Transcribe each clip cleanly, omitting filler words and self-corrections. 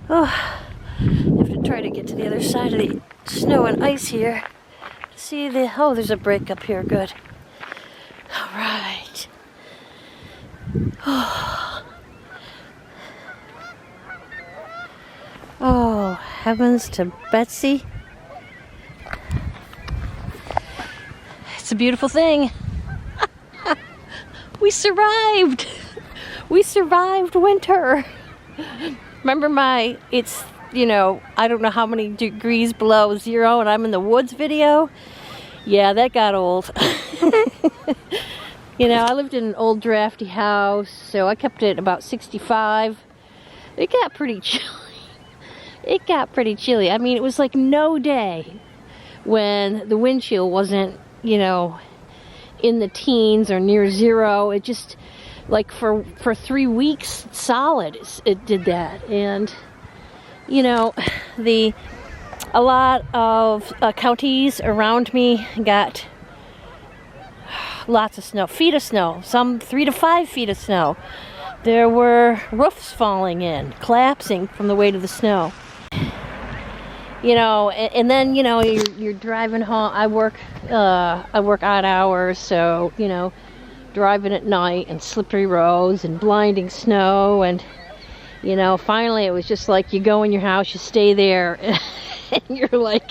Oh, I have to try to get to the other side of the snow and ice here. See the, oh, there's a break up here, good. All right. Oh, heavens to Betsy. It's a beautiful thing. We survived. We survived winter. Remember it's, I don't know how many degrees below zero and I'm in the woods video? Yeah, that got old. I lived in an old drafty house, so I kept it about 65. It got pretty chilly. It got pretty chilly. I mean, it was like no day when the wind chill wasn't, in the teens or near zero. It just, like for 3 weeks solid, it did that. And, a lot of counties around me got lots of snow, feet of snow, some 3 to 5 feet of snow. There were roofs falling in, collapsing from the weight of the snow. And then, you're driving home. I work odd hours, so, driving at night and slippery roads and blinding snow. And, finally it was just like you go in your house, you stay there, and you're like,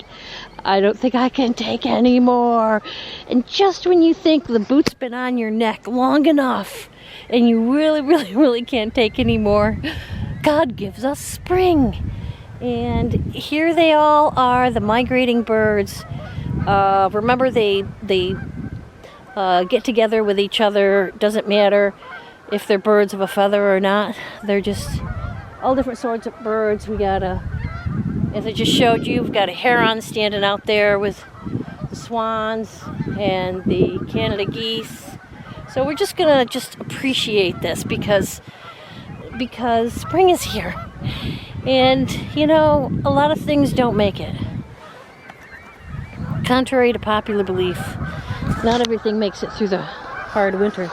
I don't think I can take any more. And just when you think the boot's been on your neck long enough and you really, really, really can't take any more, God gives us spring. And here they all are, the migrating birds. Remember, they get together with each other. Doesn't matter if they're birds of a feather or not. They're just all different sorts of birds. We got as I just showed you, we've got a heron standing out there with the swans and the Canada geese. So we're just gonna appreciate this because spring is here. And, a lot of things don't make it. Contrary to popular belief, not everything makes it through the hard winter.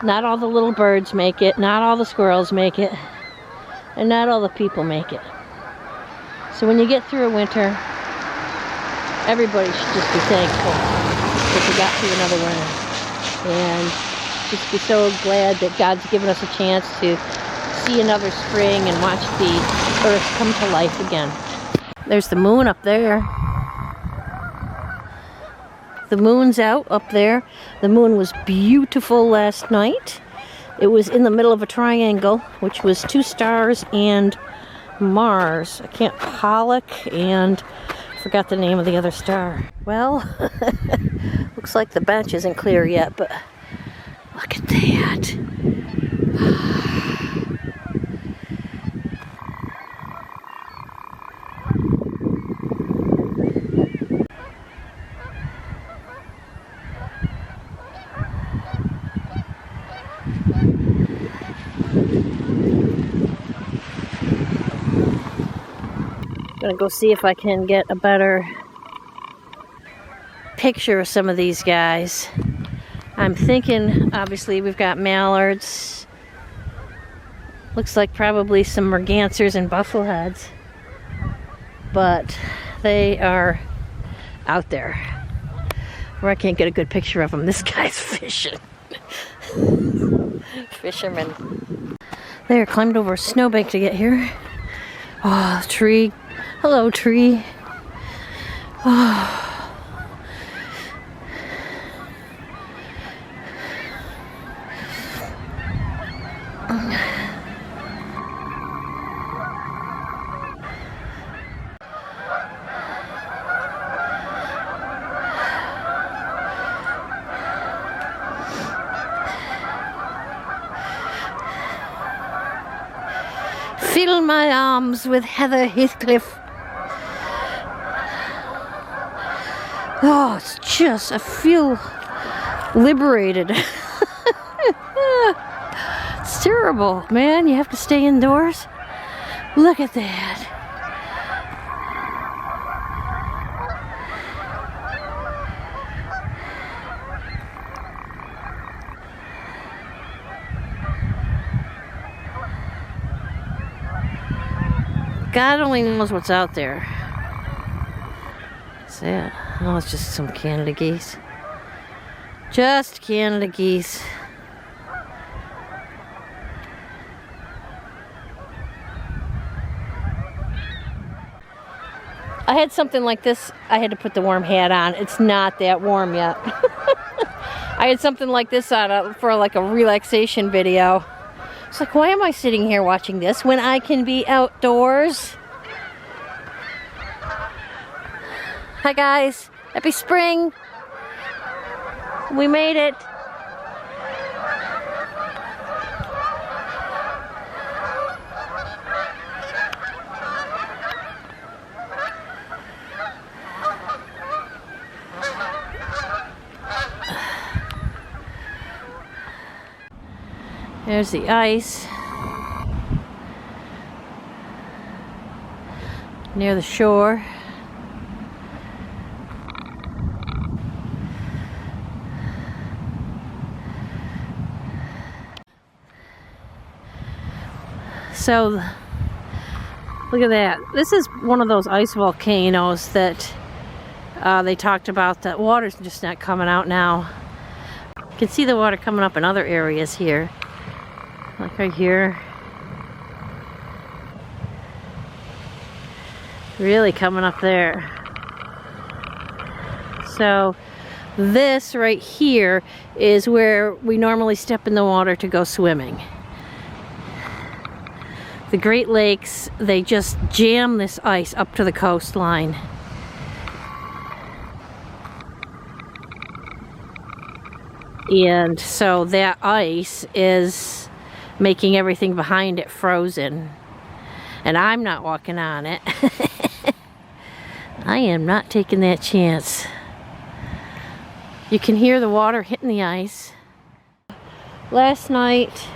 Not all the little birds make it, not all the squirrels make it, and not all the people make it. So when you get through a winter, everybody should just be thankful that you got through another winter. And just be so glad that God's given us a chance to see another spring and watch the earth come to life again. There's the moon up there. The moon's out up there. The moon was beautiful last night. It was in the middle of a triangle, which was 2 stars and Mars. Pollock and forgot the name of the other star. Well, looks like the bench isn't clear yet, but look at that. I'm gonna go see if I can get a better picture of some of these guys. I'm thinking, obviously, we've got mallards. Looks like probably some mergansers and buffleheads. But they are out there where I can't get a good picture of them. This guy's fishing. Fisherman. There, climbed over a snowbank to get here. Oh, tree. Hello, tree. Oh. Fill my arms with Heather Heathcliff. Oh, it's just, I feel liberated. It's terrible, man. You have to stay indoors. Look at that. God only knows what's out there. What's that? Oh, it's just some Canada geese. Just Canada geese. I had something like this. I had to put the warm hat on. It's not that warm yet. I had something like this on for like a relaxation video. It's like, why am I sitting here watching this when I can be outdoors? Hi guys, happy spring. We made it. There's the ice near the shore. So look at that. This is one of those ice volcanoes that they talked about. That water's just not coming out now. You can see the water coming up in other areas here. Like right here. Really coming up there. So this right here is where we normally step in the water to go swimming. The Great Lakes, they just jam this ice up to the coastline. And so that ice is making everything behind it frozen. And I'm not walking on it. I am not taking that chance. You can hear the water hitting the ice. Last night,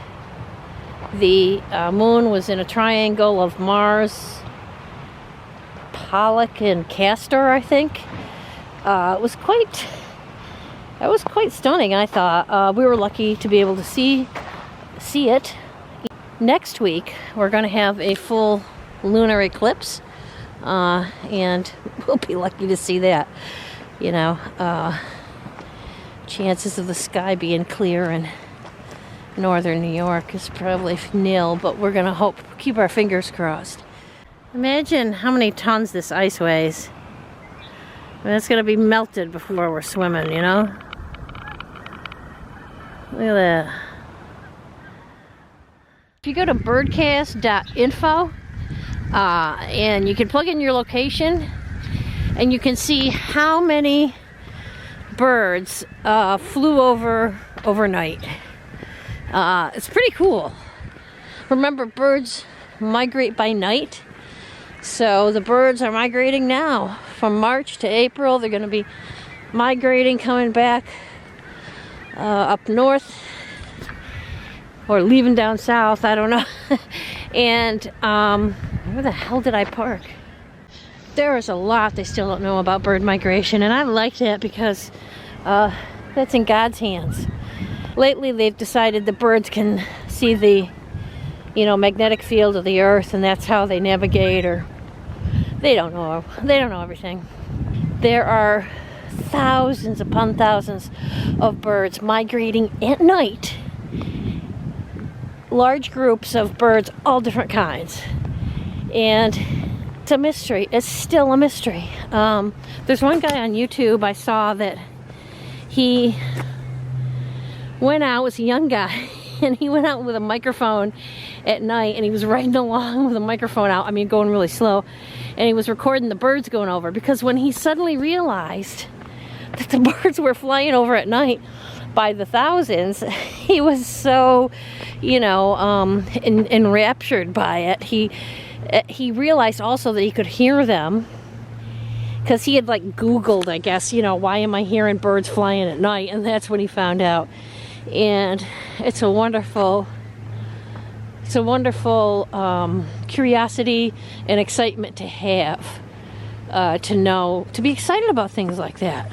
the moon was in a triangle of Mars, Pollux, and Castor, I think. It was quite stunning, I thought. We were lucky to be able to see it. Next week, we're going to have a full lunar eclipse, and we'll be lucky to see that. You know, chances of the sky being clear in northern New York is probably nil, but we're going to keep our fingers crossed. Imagine how many tons this ice weighs. I mean, it's going to be melted before we're swimming, you know? Look at that. If you go to birdcast.info, and you can plug in your location, and you can see how many birds flew over overnight. It's pretty cool. Remember, birds migrate by night. So the birds are migrating now. From March to April, they're going to be migrating, coming back up north, or leaving down south, I don't know. And where the hell did I park? There is a lot they still don't know about bird migration, and I like that because that's in God's hands. Lately they've decided the birds can see the, you know, magnetic field of the earth, and that's how they navigate, or they don't know everything. There are thousands upon thousands of birds migrating at night. Large groups of birds, all different kinds. And it's a mystery. It's still a mystery. There's one guy on YouTube I saw that he went out, was a young guy, and he went out with a microphone at night, and he was riding along with a microphone out, I mean going really slow, and he was recording the birds going over, because when he suddenly realized that the birds were flying over at night by the thousands, he was so, you know, enraptured by it. He realized also that he could hear them, because he had like Googled, I guess, you know, why am I hearing birds flying at night, and that's when he found out. And it's a wonderful curiosity and excitement to have, to know, to be excited about things like that.